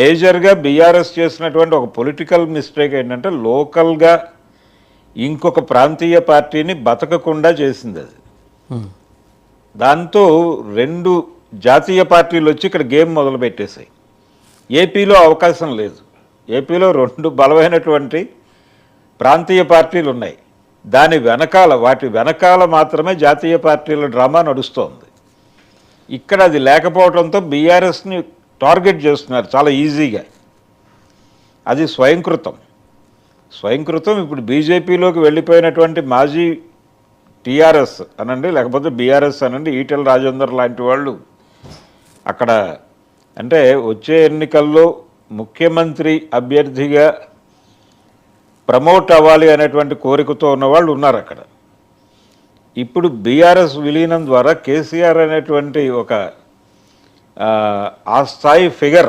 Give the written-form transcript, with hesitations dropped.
మేజర్గా బీఆర్ఎస్ చేసినటువంటి ఒక పొలిటికల్ మిస్టేక్ ఏంటంటే లోకల్గా ఇంకొక ప్రాంతీయ పార్టీని బతకకుండా చేసింది అది. దాంతో రెండు జాతీయ పార్టీలు వచ్చి ఇక్కడ గేమ్ మొదలు పెట్టేశాయి. ఏపీలో అవకాశం లేదు. ఏపీలో రెండు బలమైనటువంటి ప్రాంతీయ పార్టీలు ఉన్నాయి. వాటి వెనకాల మాత్రమే జాతీయ పార్టీల డ్రామా నడుస్తోంది. ఇక్కడ అది లేకపోవడంతో బీఆర్ఎస్ని టార్గెట్ చేస్తున్నారు చాలా ఈజీగా. అది స్వయంకృతం. ఇప్పుడు బీజేపీలోకి వెళ్ళిపోయినటువంటి మాజీ టీఆర్ఎస్ అనండి, లేకపోతే బీఆర్ఎస్ అనండి, ఈటెల రాజేందర్ లాంటి వాళ్ళు అక్కడ అంటే వచ్చే ఎన్నికల్లో ముఖ్యమంత్రి అభ్యర్థిగా ప్రమోట్ అవ్వాలి అనేటువంటి కోరికతో ఉన్నవాళ్ళు ఉన్నారు అక్కడ. ఇప్పుడు బీఆర్ఎస్ విలీనం ద్వారా కేసీఆర్ అనేటువంటి ఒక ఆ స్థాయి ఫిగర్